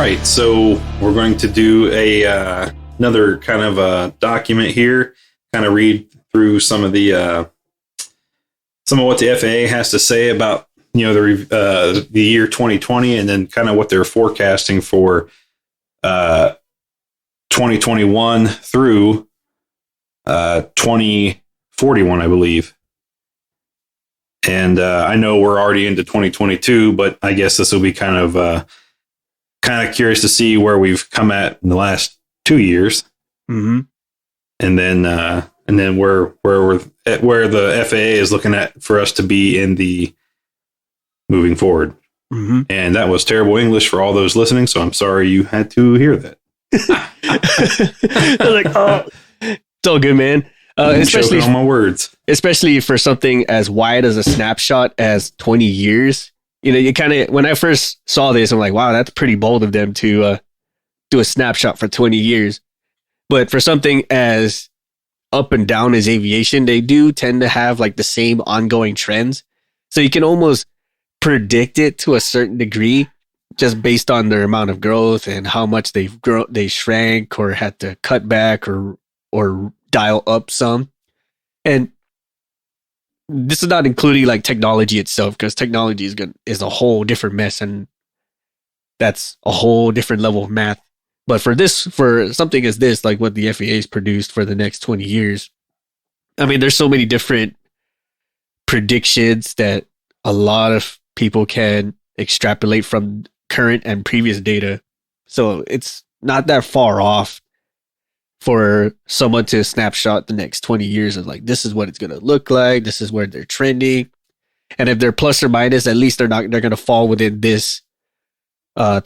right, so we're going to do another kind of a document here, kind of read through some of what the FAA has to say about the year 2020, and then kind of what they're forecasting for 2021 through 2041, I believe. And I know we're already into 2022, but I guess this will be kind of curious to see where we've come at in the last 2 years, mm-hmm. and then where the FAA is looking at for us to be in the moving forward. Mm-hmm. And that was terrible English for all those listening, so I'm sorry you had to hear that. Like, oh, it's all good, man. Especially on my words, especially for something as wide as a snapshot as 20 years. You kind of, when I first saw this, I'm like, wow, that's pretty bold of them to do a snapshot for 20 years. But for something as up and down as aviation, they do tend to have like the same ongoing trends. So you can almost predict it to a certain degree just based on their amount of growth and how much they shrank or had to cut back or dial up some. And this is not including like technology itself, because technology is a whole different mess, and that's a whole different level of math. But for something as this, like what the FAA's produced for the next 20 years, I mean, there's so many different predictions that a lot of people can extrapolate from current and previous data. So it's not that far off for someone to snapshot the next 20 years of like, this is what it's going to look like. This is where they're trending. And if they're plus or minus, at least they're going to fall within this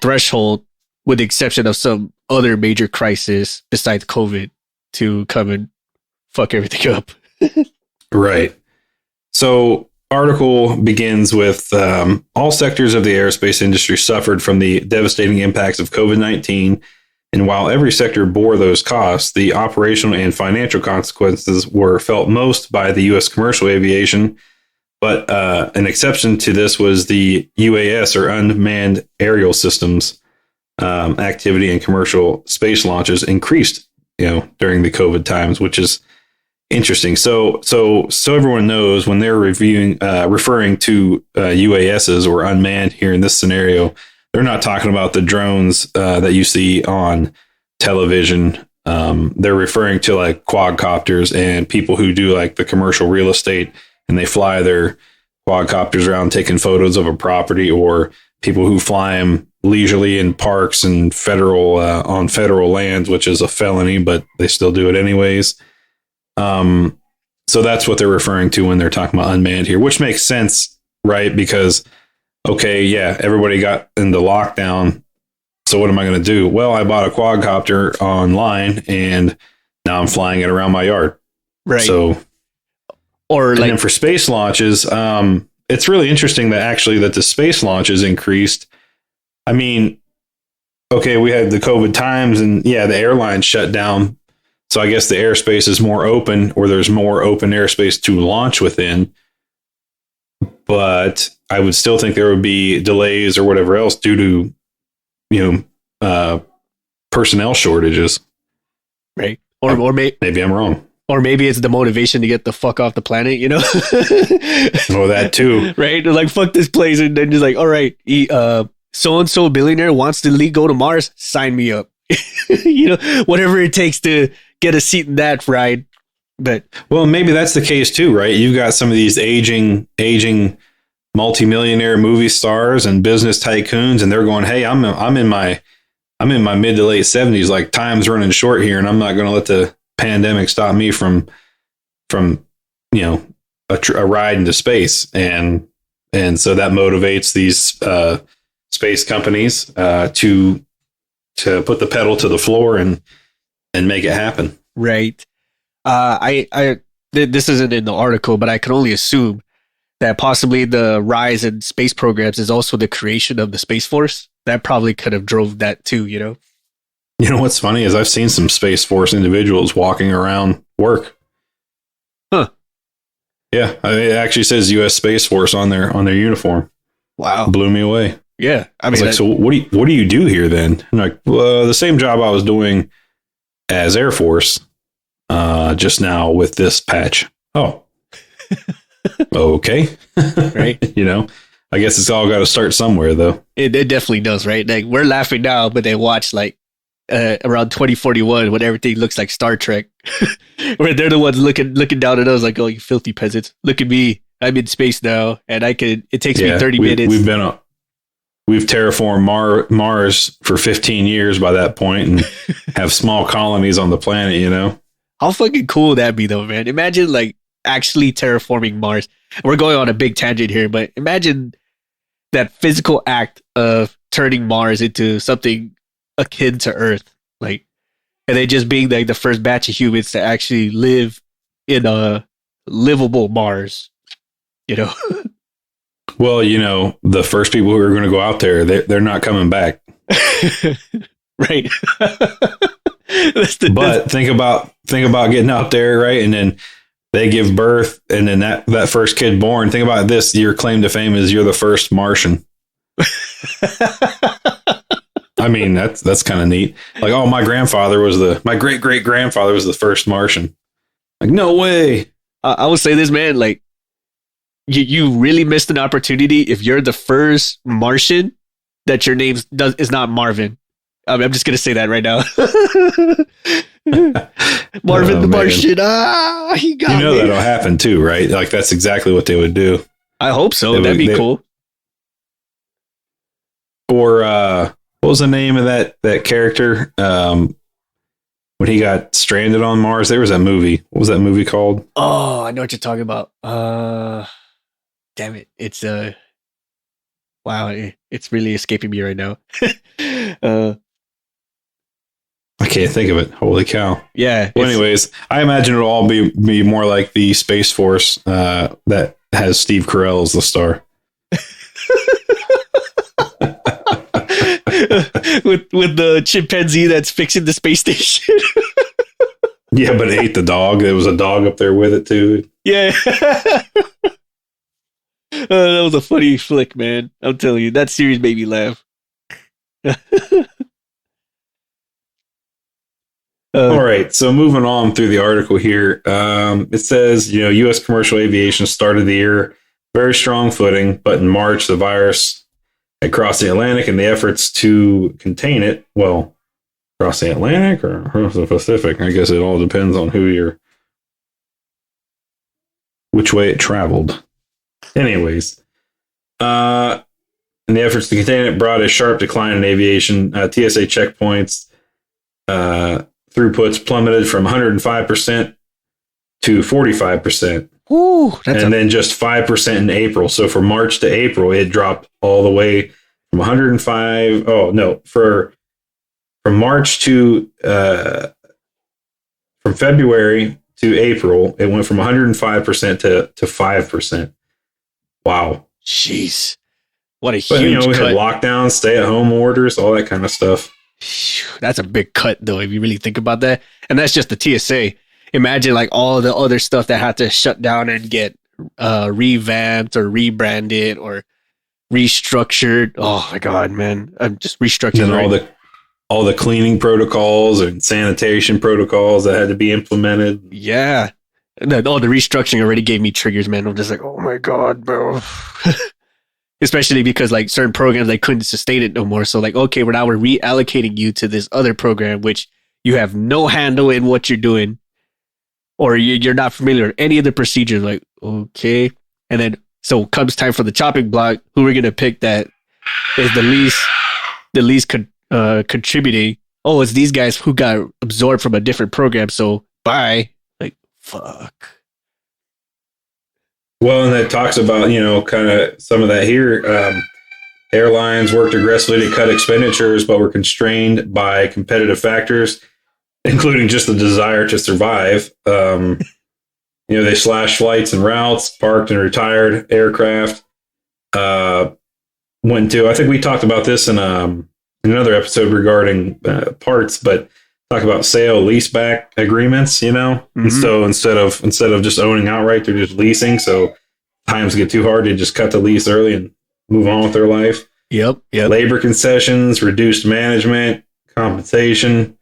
threshold, with the exception of some other major crisis besides COVID to come and fuck everything up. Right. So article begins with all sectors of the aerospace industry suffered from the devastating impacts of COVID-19. And while every sector bore those costs, the operational and financial consequences were felt most by the U.S. commercial aviation. But an exception to this was the UAS, or unmanned aerial systems, activity and commercial space launches increased, during the COVID times, which is interesting. So everyone knows when they're referring to UASs or unmanned here in this scenario, they're not talking about the drones that you see on television. They're referring to like quadcopters and people who do like the commercial real estate, and they fly their quadcopters around taking photos of a property, or people who fly them leisurely in parks and on federal lands, which is a felony, but they still do it anyways. So that's what they're referring to when they're talking about unmanned here, which makes sense, right? Because okay, yeah, everybody got into lockdown. So what am I going to do? Well, I bought a quadcopter online and now I'm flying it around my yard. Right. So, and then for space launches, it's really interesting that the space launches increased. I mean, okay, we had the COVID times and yeah, the airlines shut down. So I guess the airspace is more open, or there's more open airspace to launch within. But I would still think there would be delays or whatever else due to, personnel shortages. Right. Or maybe I'm wrong. Or maybe it's the motivation to get the fuck off the planet, Oh, that too. Right. They're like, fuck this place. And then just like, all right, so-and-so billionaire wants to go to Mars. Sign me up. Whatever it takes to get a seat in that ride. But well, maybe that's the case too, right? You've got some of these aging multimillionaire movie stars and business tycoons, and they're going, "Hey, I'm in my mid to late 70s. Like, time's running short here, and I'm not going to let the pandemic stop me from a ride into space." And so that motivates these space companies to put the pedal to the floor and make it happen. Right. This isn't in the article, but I can only assume that possibly the rise in space programs is also the creation of the Space Force. That probably could have drove that too, You know what's funny is I've seen some Space Force individuals walking around work. Huh. Yeah, it actually says U.S. Space Force on their uniform. Wow. Blew me away. Yeah. I I was mean, like, so what do you do here then? And like, well, the same job I was doing as Air Force, just now with this patch. Oh, okay. right. I guess it's all got to start somewhere though. It definitely does, right? Like we're laughing now, but they watch like around 2041 when everything looks like Star Trek, where they're the ones looking down at us like, "Oh, you filthy peasants! Look at me! I'm in space now, and I could. It takes me 30 minutes." We've terraformed Mars for 15 years by that point, and have small colonies on the planet. How fucking cool would that be, though, man? Imagine like actually terraforming Mars. We're going on a big tangent here, but imagine that physical act of turning Mars into something akin to Earth, like, and they just being like the first batch of humans to actually live in a livable Mars. Well, the first people who are going to go out there, they're not coming back. Right. But think about getting out there, right? And then they give birth, and then that first kid born. Think about this: your claim to fame is you're the first Martian. I mean, that's kind of neat. Like, oh, my great great grandfather was the first Martian. Like, no way. I would say this, man. Like, you really missed an opportunity if you're the first Martian that your name is not Marvin. I'm just gonna say that right now. Marvin the Martian. He got me. That'll happen too, right? Like that's exactly what they would do. I hope so. That'd be cool. Or what was the name of that character? When he got stranded on Mars, there was a movie. What was that movie called? Oh, I know what you're talking about. Damn it! It's wow, it's really escaping me right now. I can't think of it. Holy cow! Yeah. Well, anyways, I imagine it'll all be more like the Space Force that has Steve Carell as the star. with the chimpanzee that's fixing the space station. Yeah, but it ate the dog. There was a dog up there with it too. Yeah. That was a funny flick, man. I'm telling you, that series made me laugh. All right, so moving on through the article here, it says, U.S. commercial aviation started the year very strong footing, but in March, the virus had crossed the Atlantic, and the efforts to contain it, well, across the Atlantic or across the Pacific, I guess it all depends on which way it traveled. Anyways, and the efforts to contain it brought a sharp decline in aviation. TSA checkpoints throughputs plummeted from 105% to 45%. Ooh, then just 5% in April. So from March to April, it dropped all the way from 105. Oh, no, from March to from February to April, it went from 105% to 5%. Wow. Jeez. What a huge we cut. had lockdowns, stay-at-home orders, all that kind of stuff. That's a big cut, though, if you really think about that. And that's just the TSA. Imagine like all the other stuff that had to shut down and get revamped or rebranded or restructured. Oh my God, man! I'm just restructuring. And all the cleaning protocols and sanitation protocols that had to be implemented. Yeah, all the restructuring already gave me triggers, man. I'm just like, oh my God, bro. Especially because like certain programs they couldn't sustain it no more. So like, okay, we're reallocating you to this other program, which you have no handle in what you're doing. Or you're not familiar with any of the procedures, like, okay. And then, so comes time for the chopping block, who we're going to pick that is the least contributing. Oh, it's these guys who got absorbed from a different program, so bye. Like, fuck. Well, and that talks about, kind of some of that here. Airlines worked aggressively to cut expenditures, but were constrained by competitive factors, including just the desire to survive. They slashed flights and routes, parked and retired aircraft. Went to, I think we talked about this in another episode regarding parts, but talk about sale leaseback agreements, Mm-hmm. And so instead of just owning outright, they're just leasing. So times get too hard, they just cut the lease early and move on with their life. Yep. Labor concessions, reduced management, compensation,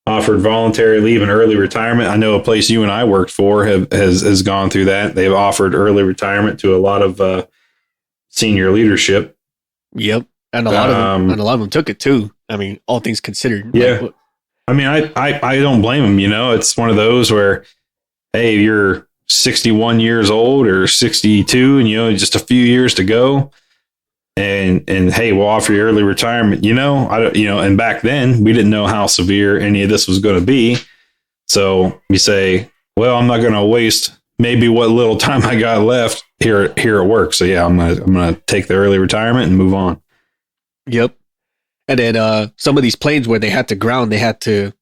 offered voluntary leave and early retirement. I know a place you and I worked for has gone through that. They've offered early retirement to a lot of senior leadership. Yep. And a lot of them took it too. I mean, all things considered. Yeah. Like, I mean, I don't blame them. You know, it's one of those where, hey, you're 61 years old or 62 and, you know, just a few years to go. And hey, we'll offer you early retirement. You know, and back then we didn't know how severe any of this was going to be. So you say, well, I'm not going to waste maybe what little time I got left here at work. So yeah, I'm gonna take the early retirement and move on. Yep. And then some of these planes where they had to ground, they had to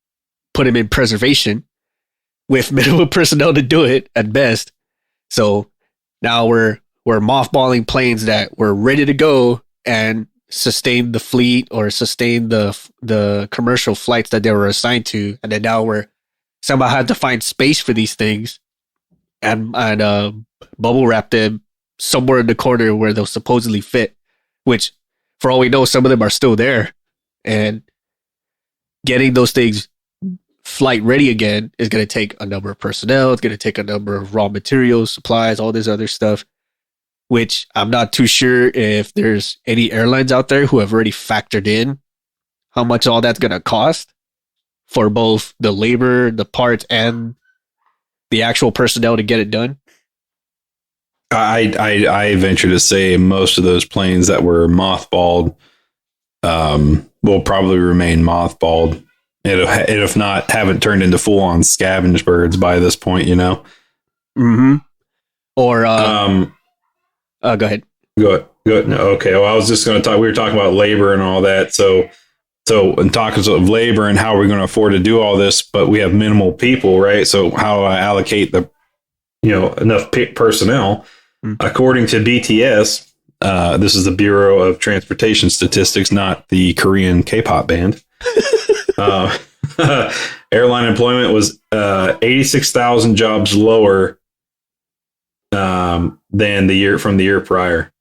put them in preservation with minimal personnel to do it at best. So now we're mothballing planes that were ready to go and sustain the fleet or sustain the commercial flights that they were assigned to. And then now we're somehow had to find space for these things and bubble wrap them somewhere in the corner where they'll supposedly fit, which for all we know, some of them are still there. And getting those things flight ready again is going to take a number of personnel. It's going to take a number of raw materials, supplies, all this other stuff, which I'm not too sure if there's any airlines out there who have already factored in how much all that's going to cost for both the labor, the parts, and the actual personnel to get it done. I venture to say most of those planes that were mothballed will probably remain mothballed. If not, haven't turned into full-on scavenge birds by this point, you know? Mm-hmm. Or, go ahead. Go ahead. No, okay. Well, I was just going to talk, we were talking about labor and all that. So in talking of labor and how we're going to afford to do all this, but we have minimal people, right? So how do I allocate enough personnel? According to BTS, this is the Bureau of Transportation Statistics, not the Korean K-pop band. Airline employment was 86,000 jobs lower than the year prior.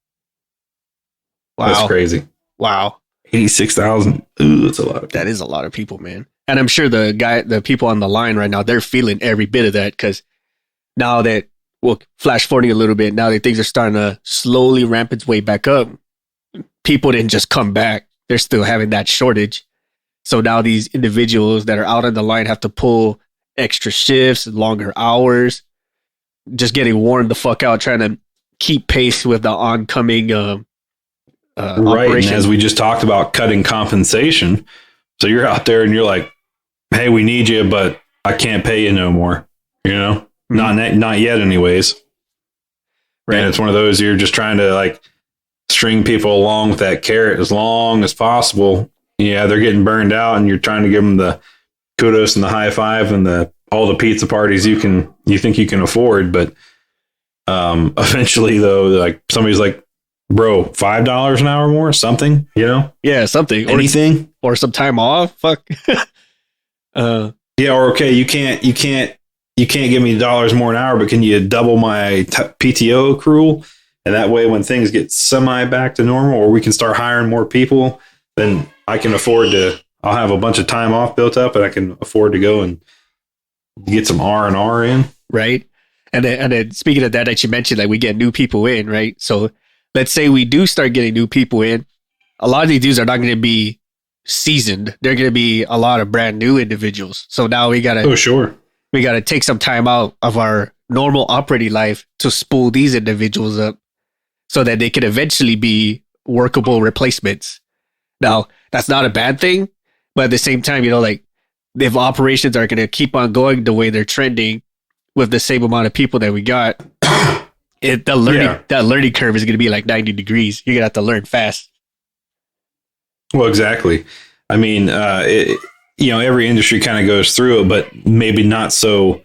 Wow, that's crazy. Wow, 86,000. Ooh, that's a lot. That is a lot of people, man. And I'm sure the people on the line right now, they're feeling every bit of that because now that. Well, flash forwarding a little bit, now that things are starting to slowly ramp its way back up, people didn't just come back. They're still having that shortage. So now these individuals that are out on the line have to pull extra shifts, longer hours, just getting worn the fuck out, trying to keep pace with the oncoming right. operation. And as we just talked about cutting compensation. So you're out there and you're like, hey, we need you, but I can't pay you no more, you know? Not yet anyways. Right. And it's one of those, you're just trying to like string people along with that carrot as long as possible. Yeah, they're getting burned out and you're trying to give them the kudos and the high five and all the pizza parties you think you can afford. But eventually though, like somebody's like, bro, $5 an hour more, something, you know? Yeah, something. Anything. Or some time off. Fuck. Yeah, or okay, you can't give me $1 more an hour, but can you double my PTO accrual? And that way, when things get semi back to normal, or we can start hiring more people, then I can afford to. I'll have a bunch of time off built up, and I can afford to go and get some R&R in. Right. And then speaking of that you mentioned, like we get new people in, right? So let's say we do start getting new people in. A lot of these dudes are not going to be seasoned. They're going to be a lot of brand new individuals. So now we got to. Oh, sure. We got to take some time out of our normal operating life to spool these individuals up so that they can eventually be workable replacements. Now, that's not a bad thing, but at the same time, you know, like if operations are going to keep on going the way they're trending with the same amount of people that we got, that learning curve is going to be like 90 degrees. You're going to have to learn fast. Well, exactly. I mean, every industry kind of goes through it, but maybe not so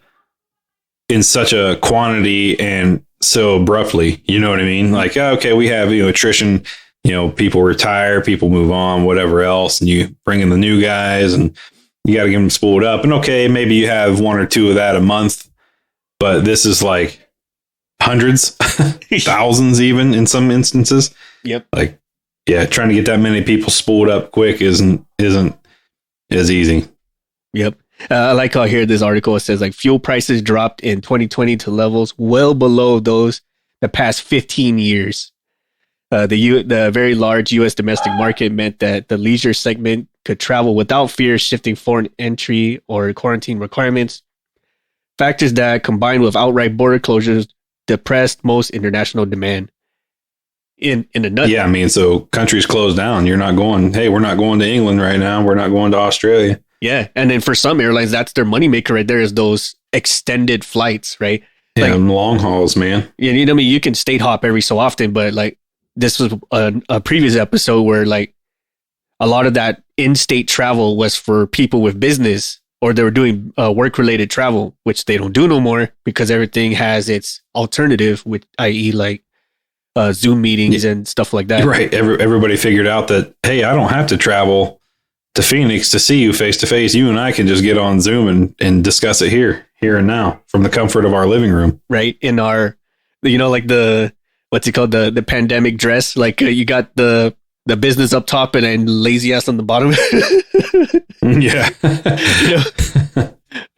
in such a quantity and so abruptly. You know what I mean? Like, okay, we have, attrition, people retire, people move on, whatever else. And you bring in the new guys and you got to get them spooled up. And okay, maybe you have one or two of that a month, but this is like hundreds, thousands, even in some instances. Yep. Like, yeah, trying to get that many people spooled up quick isn't as easy. Yep. I like how here this article it says like fuel prices dropped in 2020 to levels well below those the past 15 years. The very large U.S. domestic market meant that the leisure segment could travel without fear of shifting foreign entry or quarantine requirements. Factors that, combined with outright border closures, depressed most international demand. In a nutshell. Yeah, I mean, so countries close down. You're not going, hey, we're not going to England right now. We're not going to Australia. Yeah. And then for some airlines, that's their moneymaker right there is those extended flights, right? Yeah, like, long hauls, man. Yeah, you know, I mean, you can state hop every so often, but like this was a previous episode where like a lot of that in-state travel was for people with business or they were doing work-related travel, which they don't do no more because everything has its alternative, with i.e. like Zoom meetings and stuff like that. Right. Everybody figured out that, hey, I don't have to travel to Phoenix to see you face to face. You and I can just get on Zoom and discuss it here and now from the comfort of our living room. Right. In our, you know, like what's it called? The pandemic dress. Like you got the business up top and then lazy ass on the bottom. Yeah.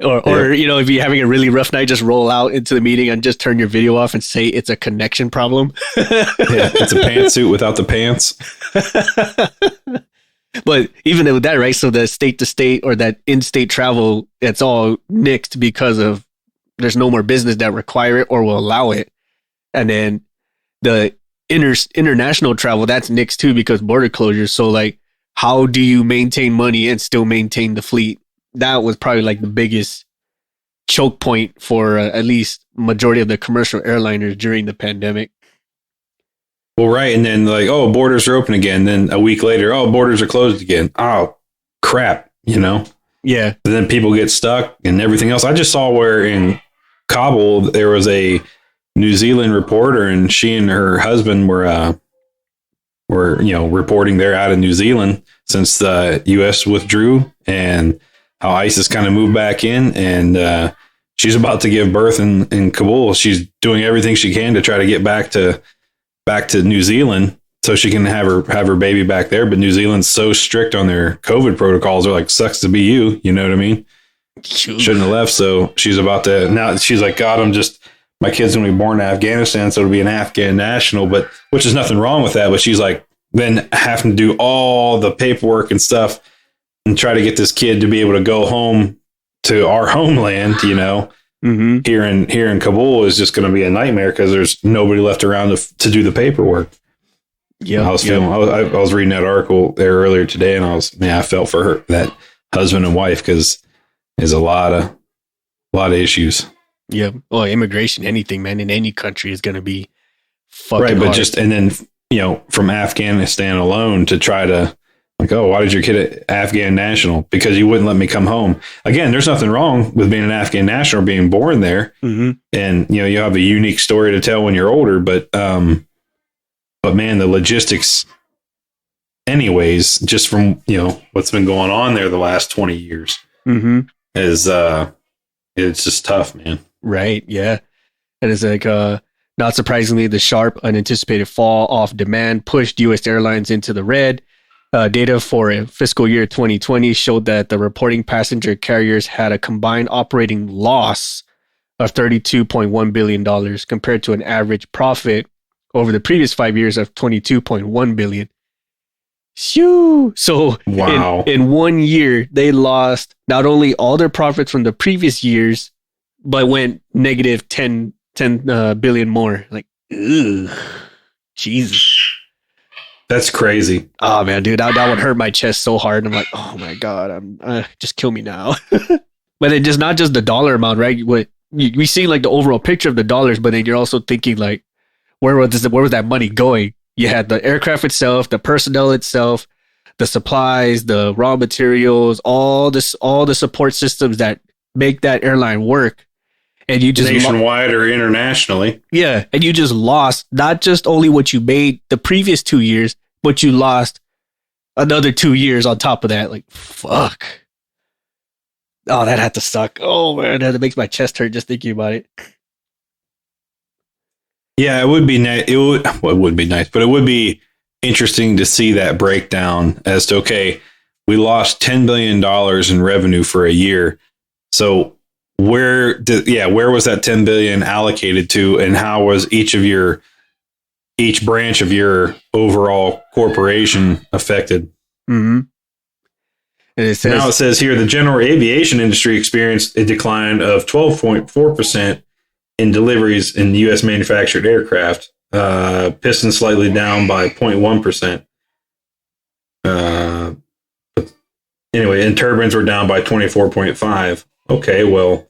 Or you know, if you're having a really rough night, just roll out into the meeting and just turn your video off and say it's a connection problem. Yeah, it's a pantsuit without the pants. But even with that, right? So the state to state or that in-state travel, it's all nixed because of there's no more business that require it or will allow it. And then the international travel, that's nixed too because border closures. So like, how do you maintain money and still maintain the fleet? That was probably like the biggest choke point for at least majority of the commercial airliners during the pandemic. Well, right. And then like, oh, borders are open again. Then a week later, oh, borders are closed again. Oh, crap. You know? Yeah. And then people get stuck and everything else. I just saw where in Kabul, there was a New Zealand reporter and she and her husband were, you know, reporting they're out of New Zealand since the U.S. withdrew and how ISIS kind of moved back in. And she's about to give birth in Kabul. She's doing everything she can to try to get back to New Zealand so she can have her baby back there. But New Zealand's so strict on their COVID protocols. They're like, sucks to be you. You know what I mean? Shouldn't have left. So she's about to, now she's like, God, my kid's going to be born in Afghanistan. So it'll be an Afghan national, but which is nothing wrong with that. But she's like, then having to do all the paperwork and stuff and try to get this kid to be able to go home to our homeland, you know, here in Kabul is just going to be a nightmare because there's nobody left around to do the paperwork. Yeah, I was reading that article there earlier today, and I felt for her, that husband and wife, because there's a lot of issues. Yeah, well, immigration, anything, man, in any country is going to be fucking right. But hard. and then you know, from Afghanistan alone to try to. Like, oh, why did your kid an Afghan national? Because you wouldn't let me come home. Again, there's nothing wrong with being an Afghan national or being born there. And, you know, you have a unique story to tell when you're older. But man, the logistics anyways, just from, you know, what's been going on there the last 20 years is it's just tough, man. Right. Yeah. And it's like, not surprisingly, the sharp, unanticipated fall off demand pushed U.S. airlines into the red. Data for fiscal year 2020 showed that the reporting passenger carriers had a combined operating loss of $32.1 billion compared to an average profit over the previous 5 years of $22.1 billion. Shoo! So wow. in 1 year, they lost not only all their profits from the previous years, but went negative 10 billion more. Like, ugh, Jesus. That's crazy. Oh man, dude, that would hurt my chest so hard. I'm like, oh my God, just kill me now. But it's just not just the dollar amount, right? We see like the overall picture of the dollars, but then you're also thinking like, where was that money going? You had the aircraft itself, the personnel itself, the supplies, the raw materials, all the support systems that make that airline work. And you just nationwide or internationally. Yeah. And you just lost not just only what you made the previous 2 years, but you lost another 2 years on top of that. Like, fuck. Oh, that had to suck. Oh man, that makes my chest hurt just thinking about it. Yeah, it would be nice. It would be nice, but it would be interesting to see that breakdown as to, okay, we lost $10 billion in revenue for a year. So where was that 10 billion allocated to, and how was each branch of your overall corporation affected? Mm-hmm. And it says here, the general aviation industry experienced a decline of 12.4% in deliveries in U.S. manufactured aircraft. Pistons slightly down by 0.1%. Anyway, and turbines were down by 24.5%. Okay, well,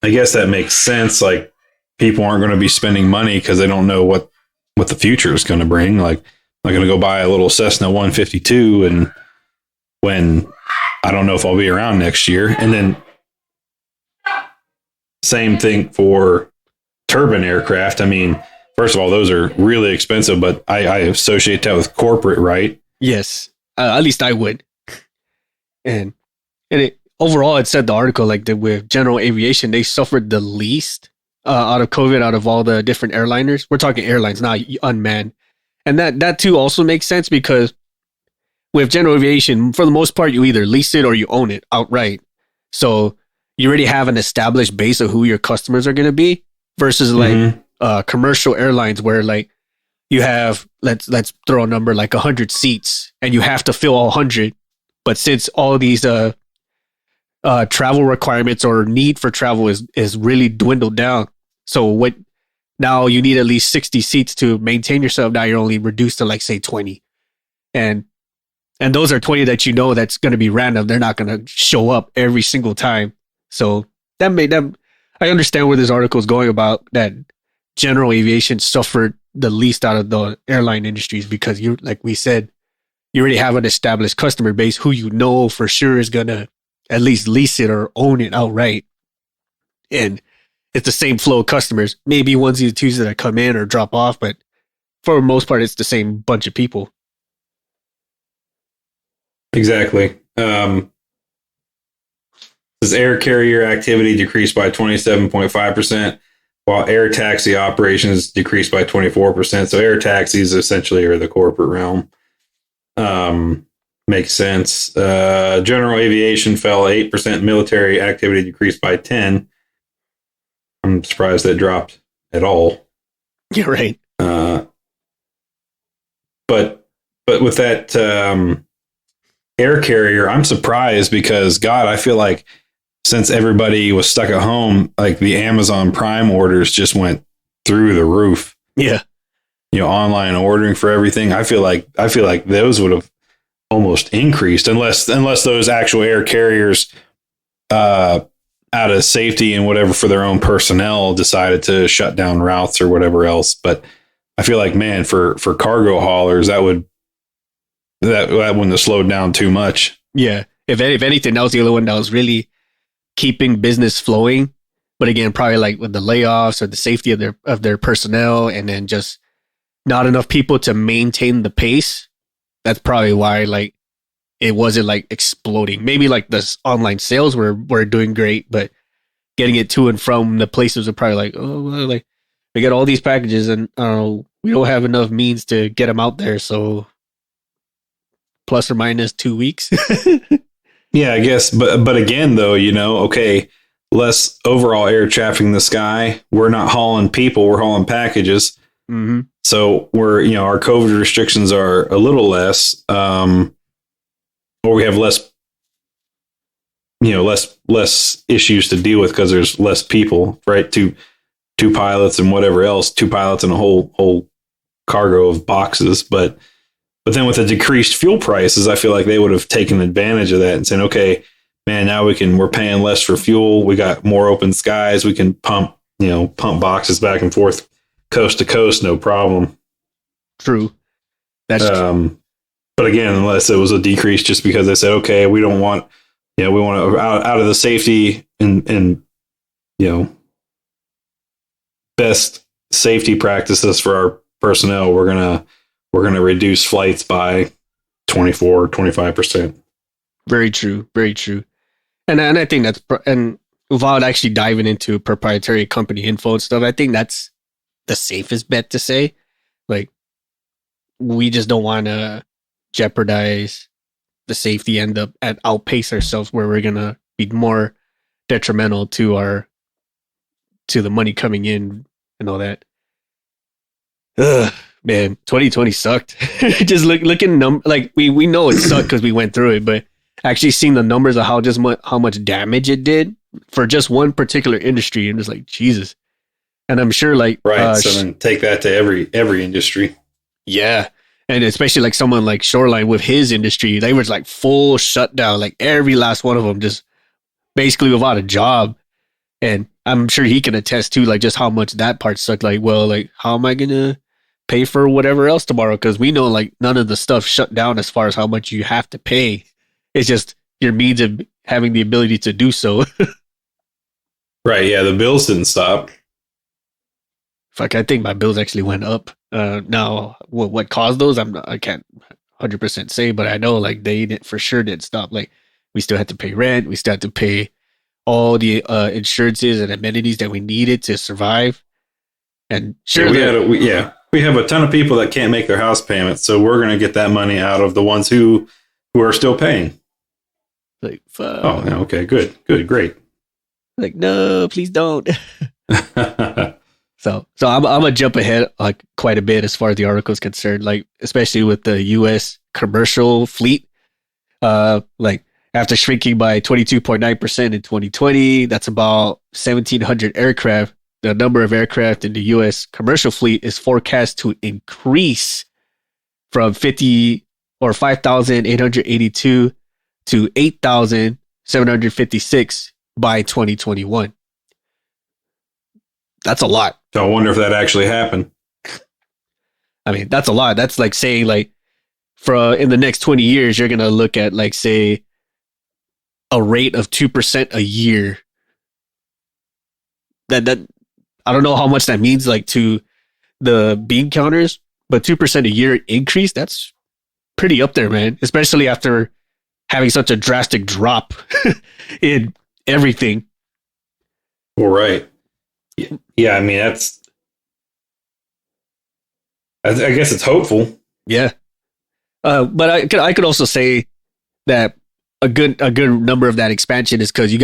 I guess that makes sense. Like, people aren't going to be spending money because they don't know what the future is going to bring. Like, I'm going to go buy a little Cessna 152, and when I don't know if I'll be around next year. And then same thing for turbine aircraft. I mean, first of all, those are really expensive, but I associate that with corporate, right? Yes, at least I would. And overall, it said the article like that with general aviation, they suffered the least out of COVID out of all the different airliners. We're talking airlines, not unmanned, and that too also makes sense because with general aviation, for the most part, you either lease it or you own it outright. So you already have an established base of who your customers are going to be versus like commercial airlines where like you have let's throw a number like 100 seats and you have to fill all 100. But since all of these travel requirements or need for travel is really dwindled down, so what now you need at least 60 seats to maintain yourself. Now you're only reduced to like say 20, and those are 20 that you know that's going to be random. They're not going to show up every single time. So that made them. I understand where this article is going about that. General aviation suffered the least out of the airline industries because you, like we said, you already have an established customer base who you know for sure is going to at least lease it or own it outright. And it's the same flow of customers, maybe onesies and twosies that come in or drop off, but for the most part, it's the same bunch of people. Exactly. This air carrier activity decreased by 27.5%, while air taxi operations decreased by 24%. So air taxis essentially are the corporate realm. Makes sense. General aviation fell 8%. Military activity decreased by 10%. I'm surprised that dropped at all. You're right. But with that air carrier, I'm surprised because, God, I feel like since everybody was stuck at home, like the Amazon Prime orders just went through the roof. Yeah. Online ordering for everything. I feel like those would have almost increased unless those actual air carriers, out of safety and whatever for their own personnel, decided to shut down routes or whatever else. But I feel like, man, for cargo haulers, that wouldn't have slowed down too much. Yeah. If anything, that was the other one that was really keeping business flowing. But again, probably like with the layoffs or the safety of their personnel, and then just not enough people to maintain the pace. That's probably why like it wasn't like exploding. Maybe like the online sales were doing great, but getting it to and from the places were probably like, oh, well, like we got all these packages and we don't have enough means to get them out there. So plus or minus 2 weeks. Yeah, I guess. But again, though, okay, less overall air traffic in the sky. We're not hauling people. We're hauling packages. Mm-hmm. So our COVID restrictions are a little less, or we have less issues to deal with because there's less people, right? Two pilots and whatever else, 2 pilots and a whole cargo of boxes. But then with the decreased fuel prices, I feel like they would have taken advantage of that and saying, okay, man, now we're paying less for fuel. We got more open skies. We can pump boxes back and forth coast to coast, no problem. True. That's true. But again, unless it was a decrease just because they said, okay, we don't want, we want to out of the safety and best safety practices for our personnel, we're going to reduce flights by 25%. Very true. Very true. And I think that's, and without actually diving into proprietary company info and stuff, I think that's the safest bet to say. Like, we just don't want to jeopardize the safety and outpace ourselves where we're gonna be more detrimental to the money coming in and all that. Ugh, man, 2020 sucked. Just looking like we know it sucked because we went through it, but actually seeing the numbers of how much damage it did for just one particular industry, and just like Jesus. And I'm sure like right. So then take that to every industry. Yeah. And especially like someone like Shoreline with his industry, they was like full shutdown, like every last one of them just basically without a job. And I'm sure he can attest to like just how much that part sucked. Like, well, like how am I going to pay for whatever else tomorrow? Because we know like none of the stuff shut down as far as how much you have to pay. It's just your means of having the ability to do so. Right. Yeah. The bills didn't stop. Fuck, I think my bills actually went up. Now, what caused those? I can't 100% say, but I know like they for sure didn't stop. Like we still had to pay rent. We still had to pay all the insurances and amenities that we needed to survive. And sure, yeah, we have a ton of people that can't make their house payments, so we're going to get that money out of the ones who are still paying. Like, fuck. Oh, okay, good, great. Like, no, please don't. So I'm gonna jump ahead like quite a bit as far as the article is concerned, like especially with the U.S. commercial fleet. Like after shrinking by 22.9% in 2020, that's about 1,700 aircraft. The number of aircraft in the U.S. commercial fleet is forecast to increase from 5,882 to 8,756 by 2021. That's a lot. So I wonder if that actually happened. I mean, that's a lot. That's like saying like in the next 20 years, you're going to look at like, say, a rate of 2% a year. That I don't know how much that means like to the bean counters, but 2% a year increase, that's pretty up there, man. Especially after having such a drastic drop in everything. Well, right. Yeah, I mean I guess it's hopeful. Yeah, but I could also say that a good number of that expansion is because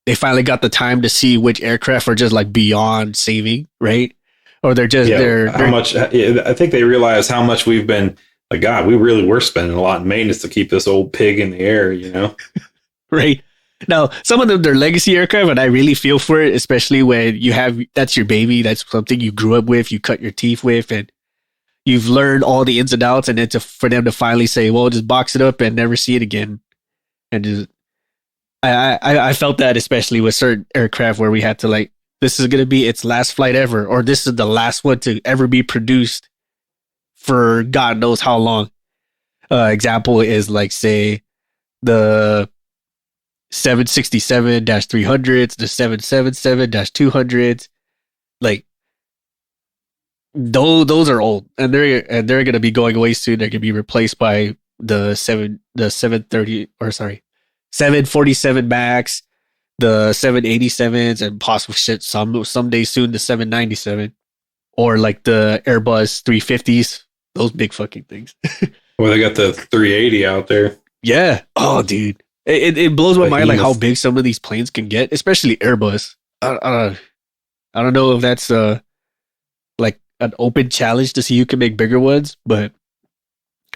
they finally got the time to see which aircraft are just like beyond saving, right? Or they're how much. I think they realize how much we've been like. God, we really were spending a lot in maintenance to keep this old pig in the air, you know? Right. Now, some of them, they're legacy aircraft, and I really feel for it, especially when that's your baby. That's something you grew up with, you cut your teeth with, and you've learned all the ins and outs. And then for them to finally say, well, just box it up and never see it again. And just, I felt that especially with certain aircraft where we had to like, this is going to be its last flight ever, or this is the last one to ever be produced for God knows how long. Example is like, say, the 767-300s, the 777-200s, like those are old, and they're going to be going away soon. They're going to be replaced by the 747 Max, the 787s, and possible shit someday soon the 797, or like the Airbus 350s, those big fucking things. Well, they got the 380 out there. Yeah. Oh, dude. It blows my mind like how big some of these planes can get, especially Airbus. I don't know if that's like an open challenge to see who can make bigger ones, but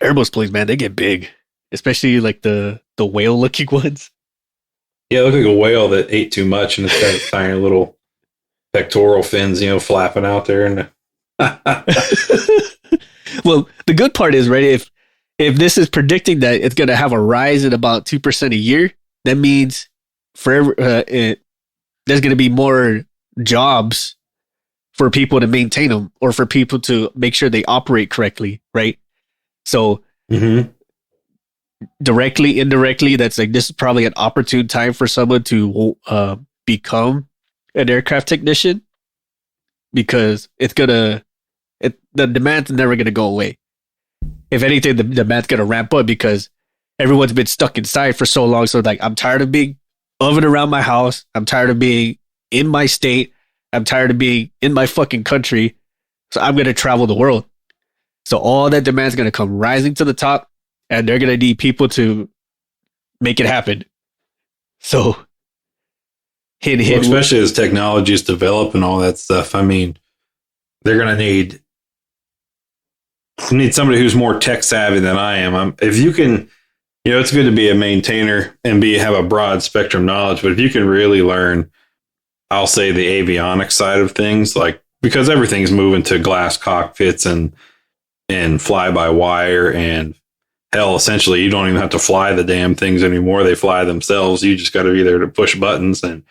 Airbus planes, man, they get big, especially like the whale looking ones. Yeah, it looked like a whale that ate too much, and it's got its tiny little pectoral fins, flapping out there. And well, the good part is, right, if this is predicting that it's going to have a rise at about 2% a year, that means there's going to be more jobs for people to maintain them, or for people to make sure they operate correctly, right? So directly, indirectly, that's like, this is probably an opportune time for someone to become an aircraft technician, because the demand's never going to go away. If anything, the demand's going to ramp up because everyone's been stuck inside for so long. So like, I'm tired of being oven around my house. I'm tired of being in my state. I'm tired of being in my fucking country. So I'm going to travel the world. So all that demand is going to come rising to the top, and they're going to need people to make it happen. So, well, especially as technologies develop and all that stuff. I mean, they're going to need somebody who's more tech savvy than I am. If you can, it's good to be a maintainer and have a broad spectrum knowledge, but if you can really learn, I'll say the avionics side of things, like, because everything's moving to glass cockpits and fly by wire, and hell, essentially you don't even have to fly the damn things anymore. They fly themselves. You just got to be there to push buttons. And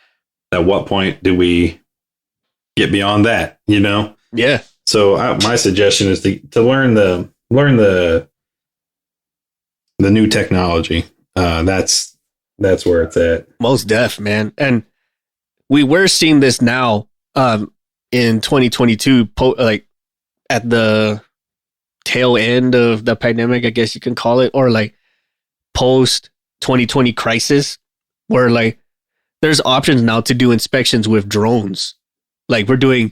at what point do we get beyond that? Yeah. So my suggestion is to learn the new technology. That's where it's at. Most def, man. And we were seeing this now in 2022, like at the tail end of the pandemic, I guess you can call it, or like post 2020 crisis, where like there's options now to do inspections with drones. Like we're doing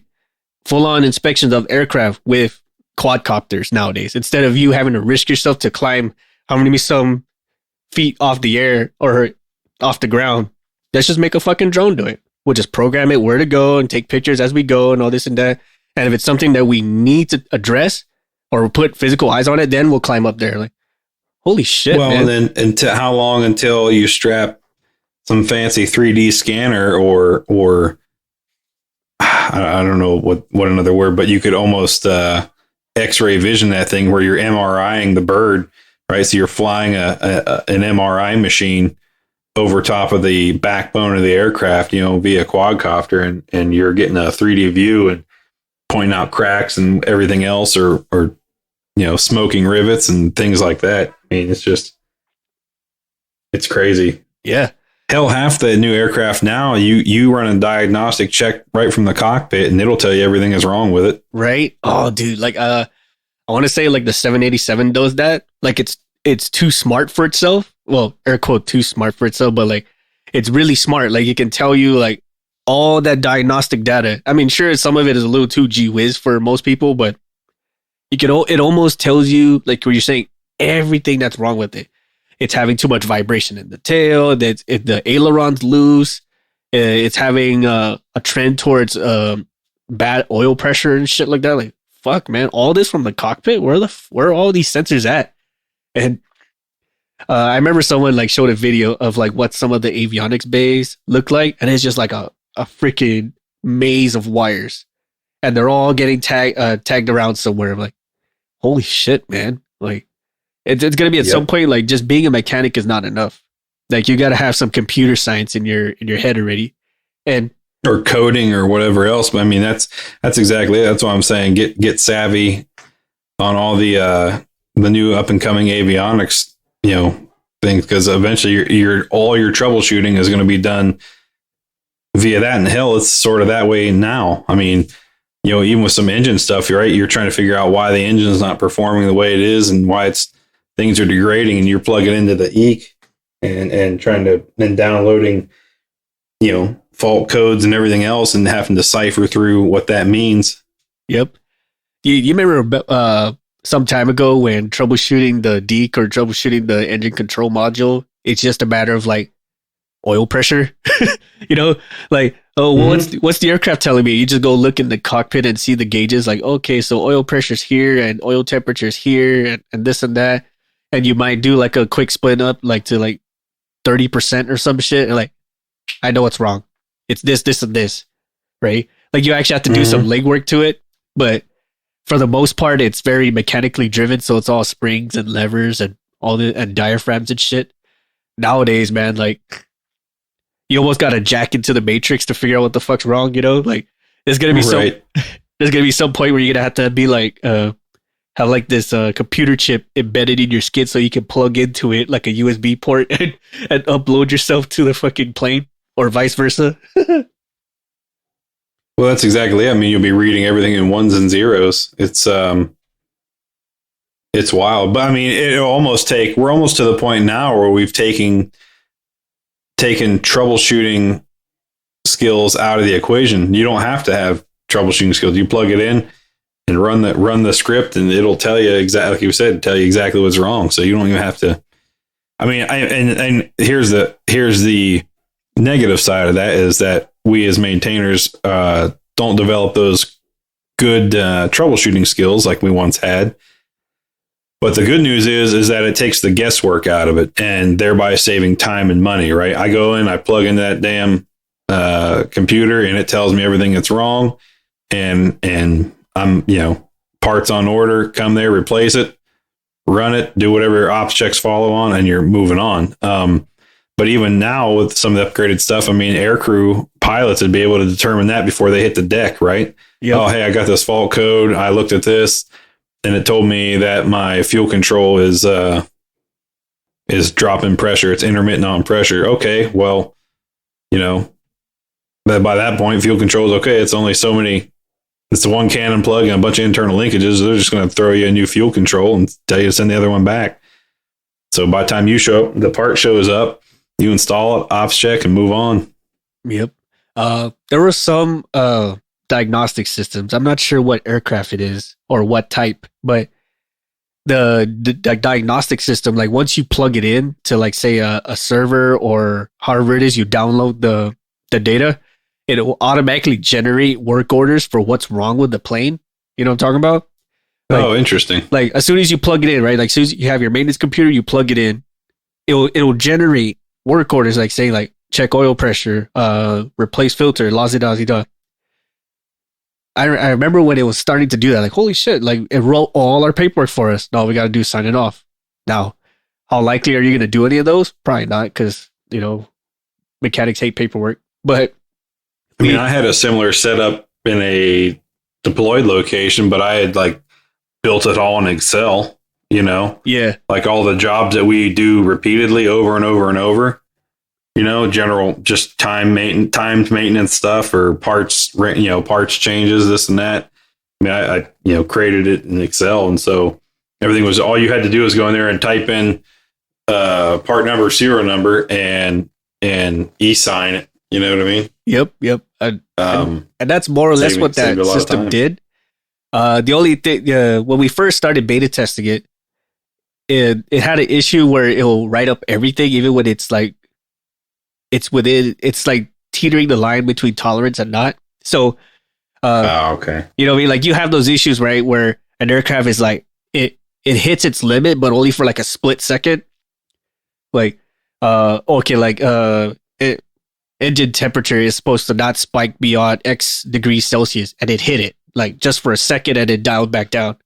full on inspections of aircraft with quadcopters nowadays, instead of you having to risk yourself to climb some feet off the air or off the ground. Let's just make a fucking drone do it. We'll just program it where to go and take pictures as we go and all this and that. And if it's something that we need to address or put physical eyes on it, then we'll climb up there. Like, holy shit, well, man. And then until how long until you strap some fancy 3D scanner or I don't know what another word, but you could almost X-ray vision that thing where you're MRIing the bird, right? So you're flying an MRI machine over top of the backbone of the aircraft, via quadcopter, and you're getting a 3D view and pointing out cracks and everything else, or smoking rivets and things like that. I mean, it's crazy. Yeah. Hell, half the new aircraft now, you run a diagnostic check right from the cockpit, and it'll tell you everything is wrong with it. Right? Oh, dude, like I want to say like the 787 does that. Like it's too smart for itself. Well, air quote, too smart for itself, but like it's really smart. Like it can tell you like all that diagnostic data. I mean, sure, some of it is a little too gee whiz for most people, but it almost tells you, like what you're saying, everything that's wrong with it. It's having too much vibration in the tail. The aileron's loose. It's having a trend towards bad oil pressure and shit like that. Like, fuck, man, all this from the cockpit. Where are all these sensors at? And I remember someone like showed a video of like what some of the avionics bays look like, and it's just like a freaking maze of wires, and they're all getting tagged around somewhere. I'm like, holy shit, man! Like, it's gonna be at some point like just being a mechanic is not enough. Like you got to have some computer science in your head already, or coding or whatever else. But I mean, that's exactly it. That's what I'm saying. Get savvy on all the new up and coming avionics, things, because eventually all your troubleshooting is going to be done via that. And hell, it's sort of that way now. I mean, even with some engine stuff, you're trying to figure out why the engine is not performing the way it is and why things are degrading, and you're plugging into the EEC and trying to, and downloading, fault codes and everything else and having to cipher through what that means. Yep. You remember some time ago when troubleshooting the DEEC or troubleshooting the engine control module, it's just a matter of like oil pressure, like, oh, well, what's the aircraft telling me? You just go look in the cockpit and see the gauges, like, okay, so oil pressure's here and oil temperature's here and this and that. And you might do like a quick split up, like to like 30% or some shit. And like, I know what's wrong. It's this, this, and this, right? Like you actually have to do some legwork to it, but for the most part, it's very mechanically driven. So it's all springs and levers and and diaphragms and shit. Nowadays, man, like you almost got to jack into the matrix to figure out what the fuck's wrong. Like there's gonna be some point where you're gonna have to be like have like this computer chip embedded in your skin so you can plug into it like a USB port and upload yourself to the fucking plane, or vice versa. Well, that's exactly it. I mean, you'll be reading everything in ones and zeros. It's wild. But I mean, we're almost to the point now where we've taken troubleshooting skills out of the equation. You don't have to have troubleshooting skills. You plug it in, and run the script, and it'll tell you exactly, like you said, tell you exactly what's wrong. So you don't even have to. I mean, and here's the negative side of that is that we as maintainers don't develop those good troubleshooting skills like we once had. But the good news is that it takes the guesswork out of it, and thereby saving time and money. Right? I go in, I plug into that damn computer, and it tells me everything that's wrong, and I'm parts on order, come there, replace it, run it, do whatever ops checks follow on, and you're moving on. But even now with some of the upgraded stuff, I mean, aircrew pilots would be able to determine that before they hit the deck, right? Yep. Oh, hey, I got this fault code. I looked at this, and it told me that my fuel control is dropping pressure. It's intermittent on pressure. Okay, well, that by that point, fuel control is okay. It's only so many. It's the one cannon plug and a bunch of internal linkages. They're just going to throw you a new fuel control and tell you to send the other one back. So by the time you show up, the part shows up, you install it, ops check, and move on. Yep. There were some diagnostic systems. I'm not sure what aircraft it is or what type, but the diagnostic system, like once you plug it in to like say a server or however it is, you download the data, it will automatically generate work orders for what's wrong with the plane. You know what I'm talking about? Like, interesting. Like as soon as you plug it in, right? Like as soon as you have your maintenance computer, you plug it in, it'll generate work orders like saying like check oil pressure, replace filter, la-di-da-di-da. I remember when it was starting to do that, like holy shit, like it wrote all our paperwork for us. No, we got to do sign it off. Now, how likely are you going to do any of those? Probably not, because mechanics hate paperwork. But I mean, I had a similar setup in a deployed location, but I had like built it all in Excel, Yeah. Like all the jobs that we do repeatedly over and over and over, general just timed maintenance stuff or parts, parts changes, this and that. I mean, I created it in Excel. And so everything was, all you had to do was go in there and type in part number, serial number, and e-sign it. You know what I mean? Yep. And that's more or less what that system did. The only thing, when we first started beta testing it, it had an issue where it'll write up everything, even when it's like, it's like teetering the line between tolerance and not. So, okay. You know what I mean? Like you have those issues, right? Where an aircraft is like, it hits its limit, but only for like a split second. Like, engine temperature is supposed to not spike beyond X degrees Celsius, and it hit it like just for a second and it dialed back down.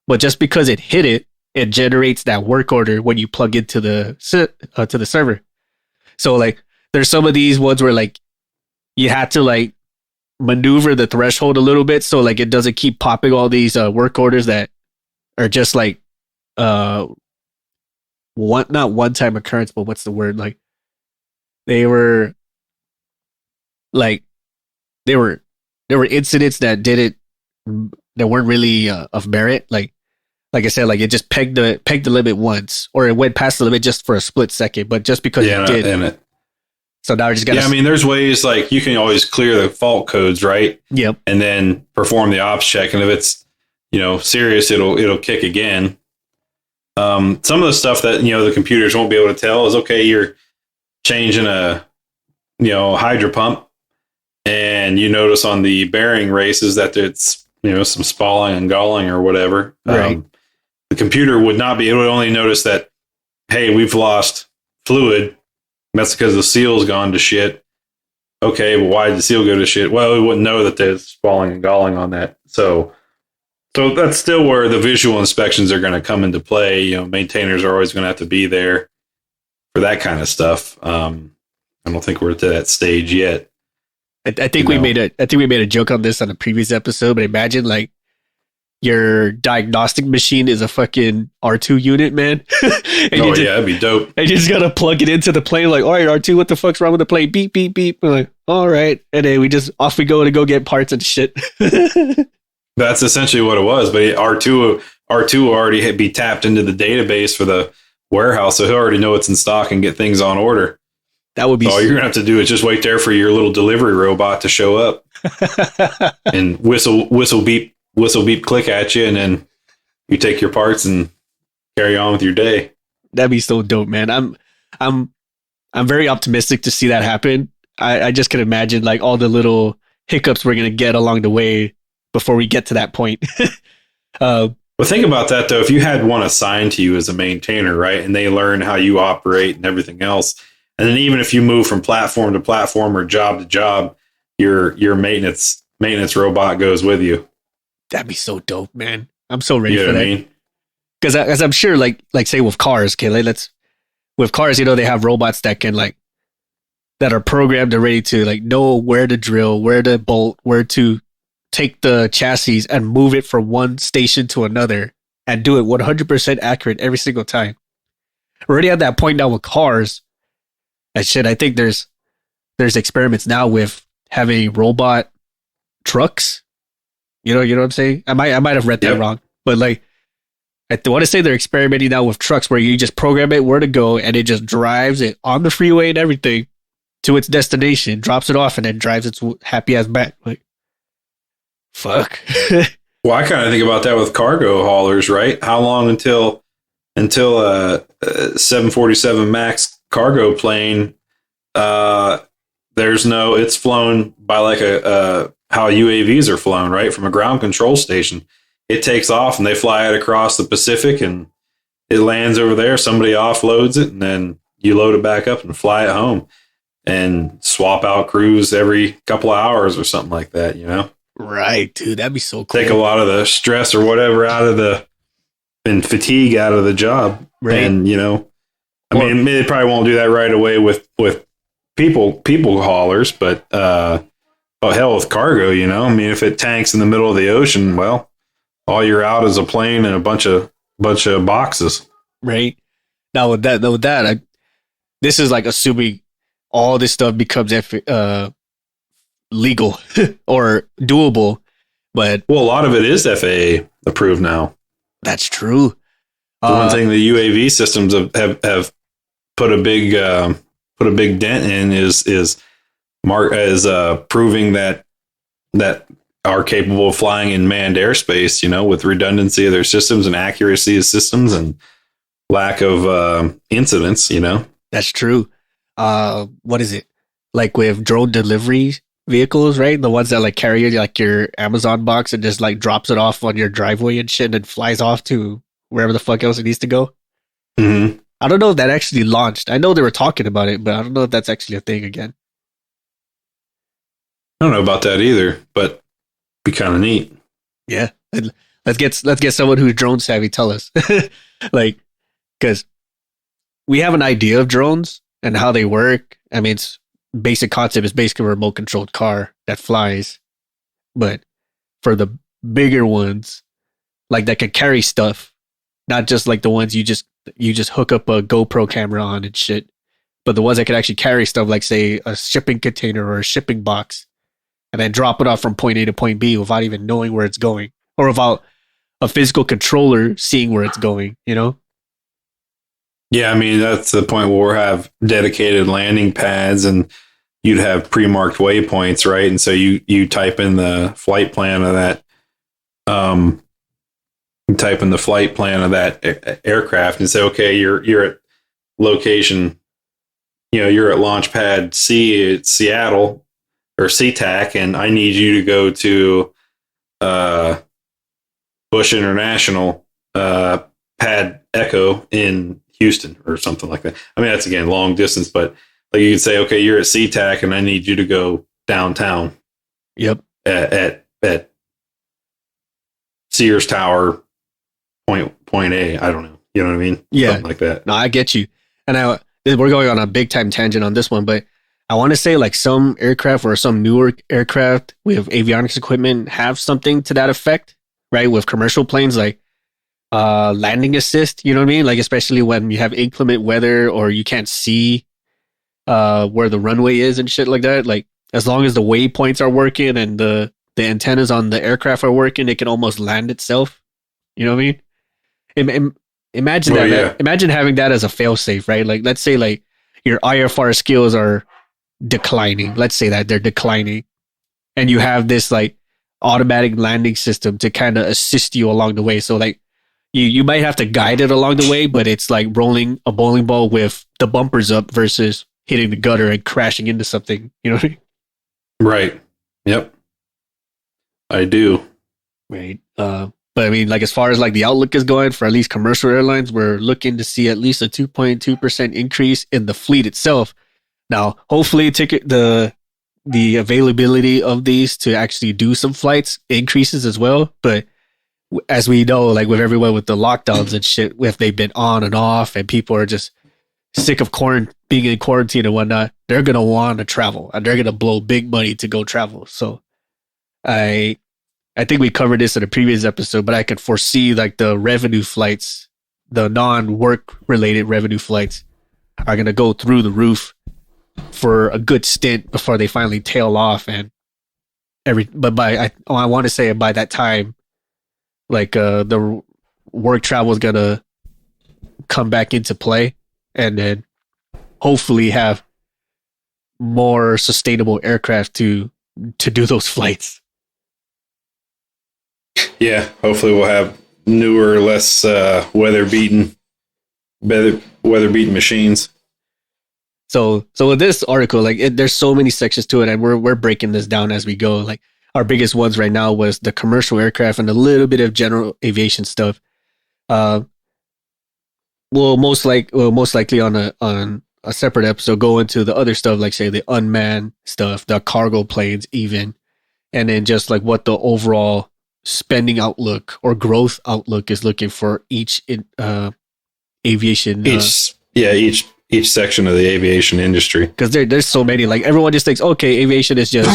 But just because it hit it, it generates that work order when you plug into the server. So like there's some of these ones where like you have to like maneuver the threshold a little bit so like it doesn't keep popping all these work orders that are just like not one time occurrence, but what's the word? Like they were incidents that weren't really of merit. Like I said, like it just pegged the limit once, or it went past the limit just for a split second, but just because it did. So now we're just gonna. Yeah, I mean, there's ways like you can always clear the fault codes, right? Yep. And then perform the ops check, and if it's serious, it'll kick again. Some of the stuff that the computers won't be able to tell is okay. You're changing a hydro pump, and you notice on the bearing races that it's some spalling and galling or whatever. Right. The computer would not be. It would only notice that, hey, we've lost fluid. That's because the seal's gone to shit. Okay, but why did the seal go to shit? Well, we wouldn't know that there's spalling and galling on that. So that's still where the visual inspections are going to come into play. Maintainers are always going to have to be there for that kind of stuff. I don't think we're to that stage yet. I think we made a joke on this on a previous episode, but imagine like your diagnostic machine is a fucking R2 unit, man. That'd be dope. And you just gotta plug it into the plane, like, all right, R2, what the fuck's wrong with the plane? Beep, beep, beep. We're like, all right. And then off we go to go get parts and shit. That's essentially what it was. But R2 will already be tapped into the database for the warehouse, so he'll already know what's in stock and get things on order. That would be all you're gonna have to do is just wait there for your little delivery robot to show up and whistle beep whistle beep click at you, and then you take your parts and carry on with your day. That'd be so dope, man. I'm very optimistic to see that happen. I just can imagine like all the little hiccups we're gonna get along the way before we get to that point. But think about that though. If you had one assigned to you as a maintainer, right, and they learn how you operate and everything else, and then even if you move from platform to platform or job to job, your maintenance robot goes with you. That'd be so dope, man. I'm so ready for that. I mean? Because as I'm sure, like say with cars, okay, with cars, they have robots that can that are programmed and ready to know where to drill, where to bolt, where to take the chassis and move it from one station to another and do it 100% accurate every single time. We're already at that point now with cars. And shit, I think there's experiments now with having robot trucks. You know what I'm saying? I might have read that wrong, but I want to say they're experimenting now with trucks where you just program it where to go and it just drives it on the freeway and everything to its destination, drops it off, and then drives its happy ass back. Fuck. Well, I kind of think about that with cargo haulers, right? How long until a 747 Max cargo plane, it's flown by how UAVs are flown, right? From a ground control station. It takes off and they fly it across the Pacific and it lands over there. Somebody offloads it and then you load it back up and fly it home and swap out crews every couple of hours or something like that, Right, dude. That'd be so cool. Take a lot of the stress or whatever and fatigue out of the job. Right. And, I mean, they probably won't do that right away with people haulers, but, hell with cargo, I mean, if it tanks in the middle of the ocean, well, all you're out is a plane and a bunch of boxes. Right. Now with that, this is assuming all this stuff becomes legal or doable, but a lot of it is FAA approved now. That's true. The one thing the UAV systems have put a big dent in is proving that are capable of flying in manned airspace, with redundancy of their systems and accuracy of systems and lack of incidents, That's true. What is it? With drone delivery vehicles, right? The ones that carry your Amazon box and just drops it off on your driveway and shit and flies off to wherever the fuck else it needs to go. Mm-hmm. I don't know if that actually launched. I know they were talking about it, but I don't know if that's actually a thing again. I don't know about that either, but be kind of neat. Yeah. Let's get someone who's drone savvy tell us. Because we have an idea of drones and how they work. I mean, it's basic concept is basically a remote controlled car that flies. But for the bigger ones, that can carry stuff, not just the ones you just hook up a GoPro camera on and shit, but the ones that can actually carry stuff, say a shipping container or a shipping box, and then drop it off from point A to point B without even knowing where it's going, or without a physical controller seeing where it's going, Yeah, I mean, that's the point where we'll have dedicated landing pads and you'd have pre-marked waypoints, right? And so you type in the flight plan of that, aircraft and say, okay, you're at location, you're at launch pad C at Seattle or SeaTac, and I need you to go to Bush International Pad Echo in Houston or something like that. I mean, that's again long distance, but you could say, okay, you're at SeaTac and I need you to go downtown. Yep. At Sears Tower point A. I don't know. You know what I mean? Yeah. Something like that. No, I get you. And we're going on a big time tangent on this one, but I want to say some aircraft or some newer aircraft with avionics equipment have something to that effect, right? With commercial planes, landing assist, you know what I mean? Especially when you have inclement weather or you can't see where the runway is and shit like that. As long as the waypoints are working and the antennas on the aircraft are working, it can almost land itself. You know what I mean? Imagine that. Yeah. Imagine having that as a failsafe, right? Let's say your IFR skills are declining. Let's say that they're declining, and you have this automatic landing system to kind of assist you along the way. So like you might have to guide it along the way, but it's like rolling a bowling ball with the bumpers up versus hitting the gutter and crashing into something. You know what I mean? Right. Yep. I do. Right. But I mean, like as far as like the outlook is going for at least commercial airlines, we're looking to see at least a 2.2% increase in the fleet itself. Now, hopefully, the availability of these to actually do some flights increases as well. But as we know, like with everyone with the lockdowns and shit, if they've been on and off, and people are just sick of being in quarantine and whatnot, they're gonna want to travel and they're gonna blow big money to go travel. So, I think we covered this in a previous episode, but I could foresee like the revenue flights, the non-work related revenue flights are going to go through the roof for a good stint before they finally tail off. And I want to say by that time, like the work travel is going to come back into play and then hopefully have more sustainable aircraft to do those flights. Yeah, hopefully we'll have newer, less weather-beaten machines. So with this article, like there's so many sections to it, and we're breaking this down as we go. Like our biggest ones right now was the commercial aircraft and a little bit of general aviation stuff. We'll most likely on a separate episode go into the other stuff, like say the unmanned stuff, the cargo planes, even, and then just like what the overall spending outlook or growth outlook is looking for each aviation. Each section of the aviation industry. Because there's so many. Like everyone just thinks, okay, aviation is just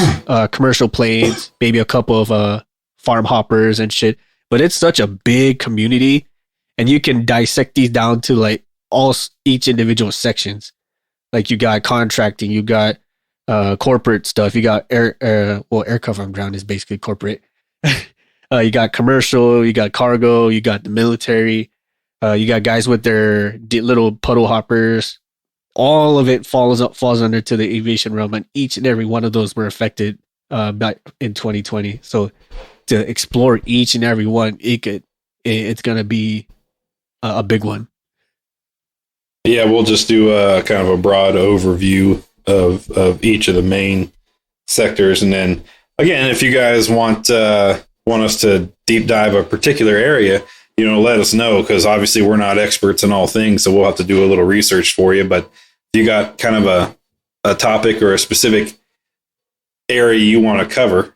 commercial planes, maybe a couple of farm hoppers and shit. But it's such a big community, and you can dissect these down to like each individual sections. Like you got contracting, you got corporate stuff, you got aircraft on ground is basically corporate. You got commercial, you got cargo, you got the military, you got guys with their little puddle hoppers. All of it falls under to the aviation realm, and each and every one of those were affected back in 2020. So to explore each and every one, it's gonna be a big one. Yeah, we'll just do a kind of a broad overview of each of the main sectors, and then again, if you guys want us to deep dive a particular area, let us know, because obviously we're not experts in all things, so we'll have to do a little research for you. But if you got kind of a topic or a specific area you want to cover,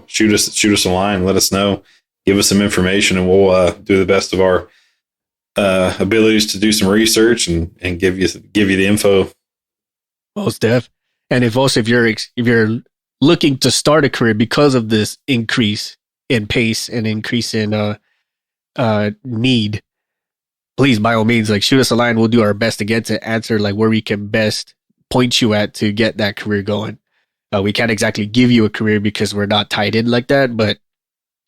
shoot us a line, let us know, give us some information, and we'll do the best of our abilities to do some research and give you the info. Most def. And if you're looking to start a career because of this increase in pace and increase in need, please by all means, like shoot us a line. We'll do our best again to answer like where we can best point you at to get that career going. We can't exactly give you a career because we're not tied in like that, but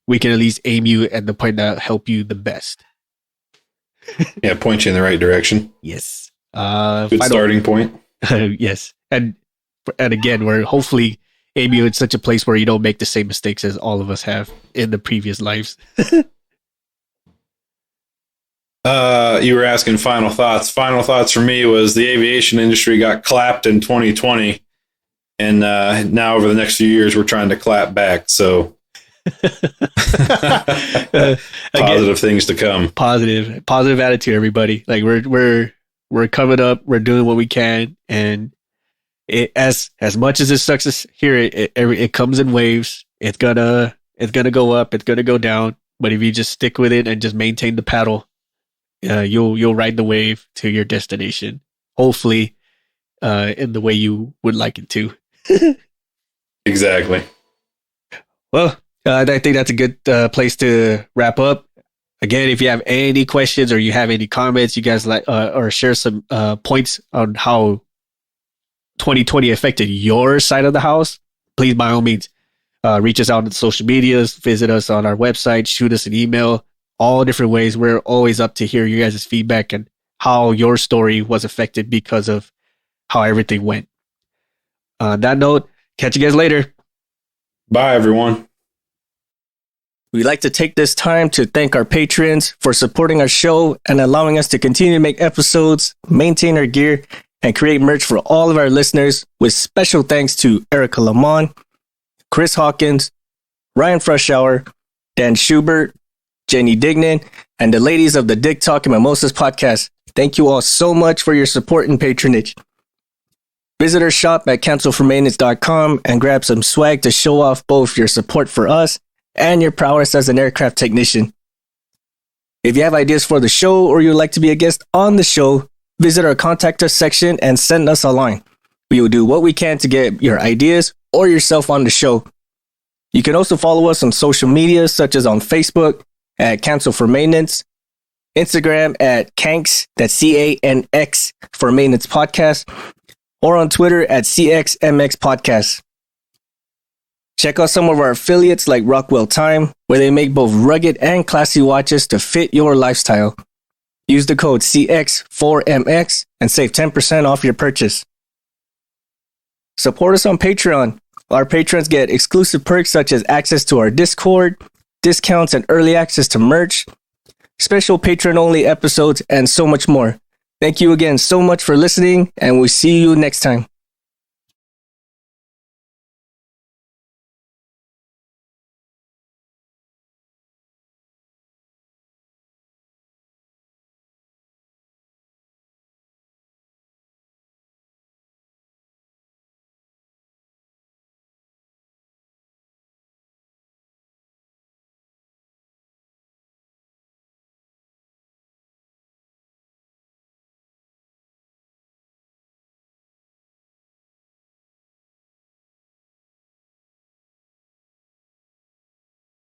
we can at least aim you at the point that help you the best. Yeah, point you in the right direction. Yes. Good starting point. Yes. And again, we're hopefully aim you in such a place where you don't make the same mistakes as all of us have in the previous lives. You were asking final thoughts. Final thoughts for me was the aviation industry got clapped in 2020, and now over the next few years we're trying to clap back. So positive things to come. Positive attitude, everybody. Like we're coming up. We're doing what we can, and as much as it sucks to hear it, it comes in waves. It's gonna go up. It's gonna go down. But if you just stick with it and just maintain the paddle, you'll ride the wave to your destination. Hopefully, in the way you would like it to. Exactly. Well, I think that's a good place to wrap up. Again, if you have any questions or you have any comments, you guys like or share some points on how 2020 affected your side of the house, please by all means reach us out on social medias, visit us on our website, shoot us an email, all different ways. We're always up to hear you guys' feedback and how your story was affected because of how everything went. On that note, catch you guys later. Bye, everyone. We'd like to take this time to thank our patrons for supporting our show and allowing us to continue to make episodes, maintain our gear, and create merch for all of our listeners, with special thanks to Erica Lamont, Chris Hawkins, Ryan Frushauer, Dan Schubert, Jenny Dignan, and the ladies of the Dick Talk and Mimosas podcast. Thank you all so much for your support and patronage. Visit our shop at cancelformaintenance.com and grab some swag to show off both your support for us and your prowess as an aircraft technician. If you have ideas for the show or you'd like to be a guest on the show, visit our contact us section and send us a line. We will do what we can to get your ideas or yourself on the show. You can also follow us on social media, such as on Facebook at Cancel for Maintenance, Instagram at Canx, that's CANX for Maintenance Podcast, or on Twitter at CXMX Podcast. Check out some of our affiliates like Rockwell Time, where they make both rugged and classy watches to fit your lifestyle. Use the code CX4MX and save 10% off your purchase. Support us on Patreon. Our patrons get exclusive perks such as access to our Discord, discounts and early access to merch, special patron-only episodes, and so much more. Thank you again so much for listening, and we'll see you next time.